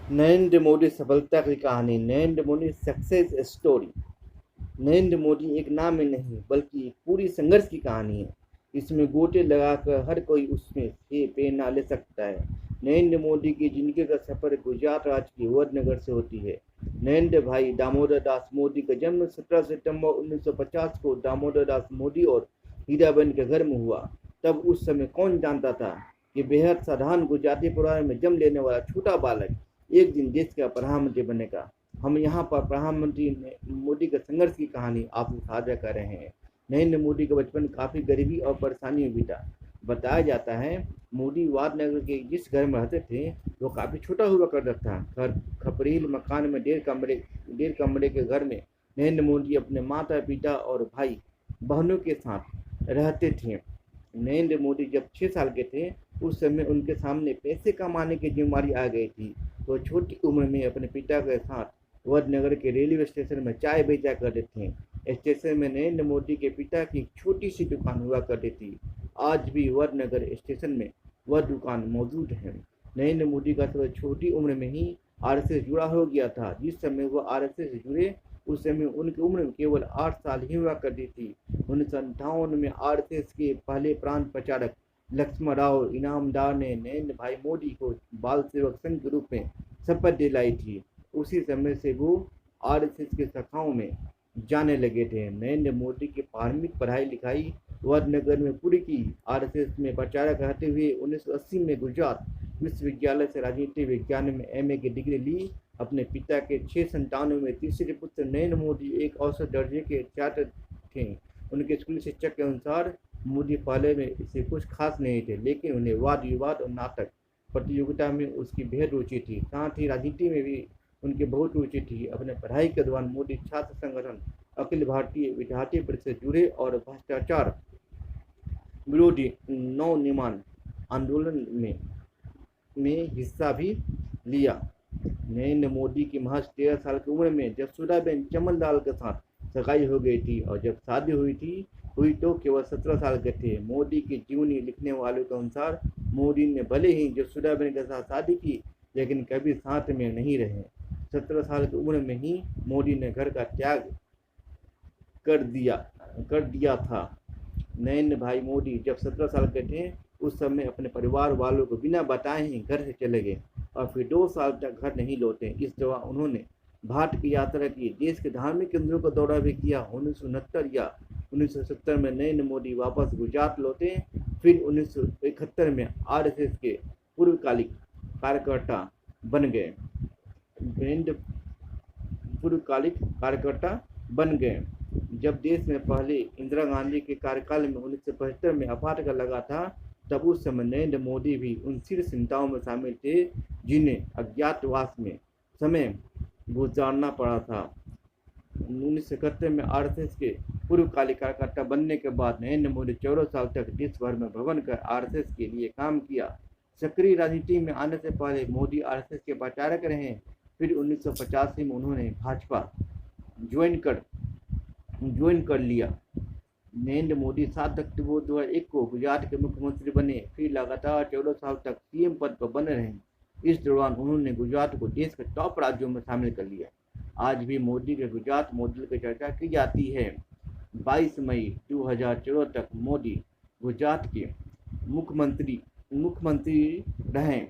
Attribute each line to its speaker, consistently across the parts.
Speaker 1: नरेंद्र मोदी सफलता की कहानी, नरेंद्र मोदी सक्सेस स्टोरी। नरेंद्र मोदी एक नाम ही नहीं बल्कि एक पूरी संघर्ष की कहानी है। इसमें गोटे लगाकर हर कोई उसमें से प्रेरणा ले सकता है। नरेंद्र मोदी की जिंदगी का सफर गुजरात राज्य के वडनगर से होती है। नरेंद्र भाई दामोदर दास मोदी का जन्म 17 सितंबर 1950 को दामोदर दास मोदी और हीराबेन के घर में हुआ। तब उस समय कौन जानता था कि बेहद साधारण गुजराती परिवार में जन्म लेने वाला छोटा बालक एक दिन देश का प्रधानमंत्री बनेगा। हम यहाँ पर प्रधानमंत्री मोदी के संघर्ष की कहानी आपसे साझा कर रहे हैं। नरेंद्र मोदी का बचपन काफी गरीबी और परेशानी में बीता। बताया जाता है मोदी वादनगर के जिस घर में रहते थे वो काफी छोटा हुआ करता था। घर खपरील मकान में 1.5 कमरे के घर में नरेंद्र मोदी अपने माता पिता और भाई बहनों के साथ रहते थे। नरेंद्र मोदी जब 6 साल के थे उस समय उनके सामने पैसे कमाने की जिम्मेदारी आ गई थी। तो छोटी उम्र में अपने पिता के साथ वडनगर के रेलवे स्टेशन में चाय बेचा करते थे। स्टेशन में नरेंद्र मोदी के पिता की छोटी सी दुकान हुआ करती थी। आज भी वडनगर स्टेशन में वह दुकान मौजूद है। नरेंद्र मोदी का सब छोटी उम्र में ही आरएसएस जुड़ा हो गया था। जिस समय वह आरएसएस से जुड़े उस समय उनकी उम्र केवल 8 साल ही हुआ करती थी। 1958 में आरएसएस के पहले प्रांत प्रचारक लक्ष्मण राव इनामदार ने नरेंद्र भाई मोदी को बाल सेवक संघ के रूप में शपथ दिलाई थी। उसी समय से वो आरएसएस के शाखाओं में जाने लगे थे। नरेंद्र मोदी की प्रारंभिक पढ़ाई लिखाई वडनगर में पूरी की। आरएसएस में प्रचारक रहते हुए 1980 में गुजरात विश्वविद्यालय से राजनीति विज्ञान में एमए की डिग्री ली। अपने पिता के 6 संतानों में तीसरे पुत्र नरेंद्र मोदी एक औसत दर्जे के छात्र थे। उनके स्कूली शिक्षक के अनुसार मोदी पहले में इसे कुछ खास नहीं थे, लेकिन उन्हें वाद विवाद और नाटक प्रतियोगिता में उसकी बेहद रुचि थी। साथ ही राजनीति में भी उनकी बहुत रुचि थी। अपने पढ़ाई के दौरान मोदी छात्र संगठन अखिल भारतीय विद्यार्थी परिषद से जुड़े और भ्रष्टाचार विरोधी नवनिर्माण आंदोलन में हिस्सा भी लिया। नरेंद्र मोदी की महज 13 साल की उम्र में जसोदाबेन चमनलाल के साथ सगाई हो गई थी और जब शादी हुई तो केवल 17 साल के थे। मोदी की जीवनी लिखने वालों के अनुसार मोदी ने भले ही जसोदाबेन के साथ शादी की लेकिन कभी साथ में नहीं रहे। 17 साल की उम्र में ही मोदी ने घर का त्याग कर दिया था। नरेंद्र भाई मोदी जब 17 साल के थे उस समय अपने परिवार वालों को बिना बताए ही घर से चले गए और फिर 2 साल तक घर नहीं लौटे। इस दौरान उन्होंने भारत की यात्रा की, देश के धार्मिक केंद्रों का दौरा भी किया। 1969 या 1970 में नरेंद्र मोदी वापस गुजरात लौटे। फिर 1971 में आरएसएस के पूर्वकालिक कार्यकर्ता बन गए। नरेंद्र पूर्वकालिक कार्यकर्ता बन गए। जब देश में पहले इंदिरा गांधी के कार्यकाल में 1975 में अपातकाल लगा था तब उस समय नरेंद्र मोदी भी उन शीर्ष नेताओं में शामिल थे जिन्हें अज्ञातवास में समय गुजारना पड़ा था। 1971 में आरएसएस के पूर्वकालिक कार्यकर्ता बनने के बाद नरेंद्र मोदी 14 साल तक देश भर में भ्रमण कर आरएसएस के लिए काम किया। सक्रिय राजनीति में आने से पहले मोदी आरएसएस के प्रचारक रहे। फिर 1985 में उन्होंने भाजपा ज्वाइन कर लिया। नरेंद्र मोदी 7 अक्टूबर 2001 को गुजरात के मुख्यमंत्री बने। फिर लगातार 14 साल तक सीएम पद पर बने रहे। इस दौरान उन्होंने गुजरात को देश के टॉप राज्यों में शामिल कर लिया। आज भी मोदी के गुजरात मॉडल की चर्चा की जाती है। 22 मई 2014 तक मोदी गुजरात के मुख्यमंत्री रहे।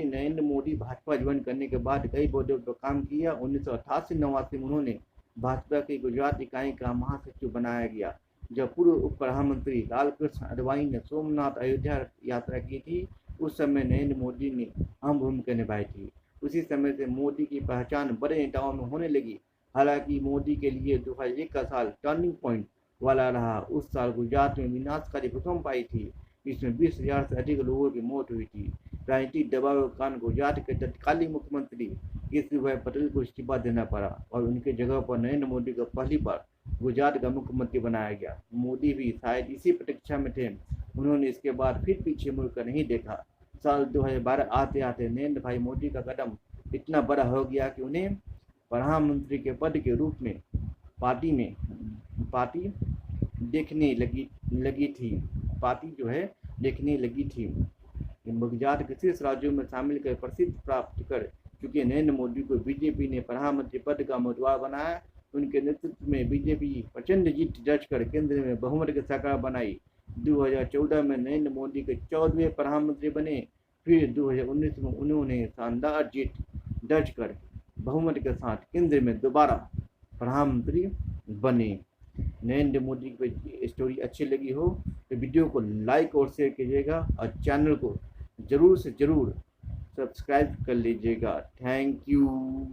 Speaker 1: नरेंद्र मोदी भाजपा ज्वाइन करने के बाद कई पदों पर काम किया। 1988-89 में उन्होंने भाजपा की गुजरात इकाई का महासचिव बनाया गया। जब पूर्व उप प्रधानमंत्री लालकृष्ण आडवाणी ने सोमनाथ अयोध्या यात्रा की थी उस समय नरेंद्र मोदी ने अहम भूमिका निभाई थी। उसी समय से मोदी की पहचान बड़े नेताओं में होने लगी। हालांकि मोदी के लिए 2001 का साल टर्निंग पॉइंट वाला रहा। उस साल गुजरात में विनाशकारी भूकंप आई थी जिसमें 20,000 से अधिक लोगों की मौत हुई थी। राजनीतिक दबाव के कारण गुजरात के तत्कालीन मुख्यमंत्री केशुभाई पटेल को इस्तीफा देना पड़ा और उनके जगह पर नरेंद्र मोदी को पहली बार गुजरात का मुख्यमंत्री बनाया गया। मोदी भी शायद इसी प्रतीक्षा में थे। उन्होंने इसके बाद फिर पीछे मुड़कर नहीं देखा। साल 2012 आते आते नरेंद्र भाई मोदी का कदम इतना बड़ा हो गया कि उन्हें प्रधानमंत्री के पद के रूप में पार्टी देखने लगी थी। गुजरात के शीर्ष राज्यों में शामिल कर प्रसिद्ध प्राप्त कर चुके नरेंद्र मोदी को बीजेपी ने प्रधानमंत्री पद का उम्मीदवार बनाया। उनके नेतृत्व में बीजेपी प्रचंड जीत दर्ज कर केंद्र में बहुमत की सरकार बनाई। 2014 में नरेंद्र मोदी के 14वें प्रधानमंत्री बने। फिर 2019 में उन्होंने शानदार जीत दर्ज कर बहुमत के साथ केंद्र में दोबारा प्रधानमंत्री बने। नरेंद्र मोदी की स्टोरी अच्छी लगी हो तो वीडियो को लाइक और शेयर कीजिएगा और चैनल को ज़रूर से ज़रूर सब्सक्राइब कर लीजिएगा। Thank you.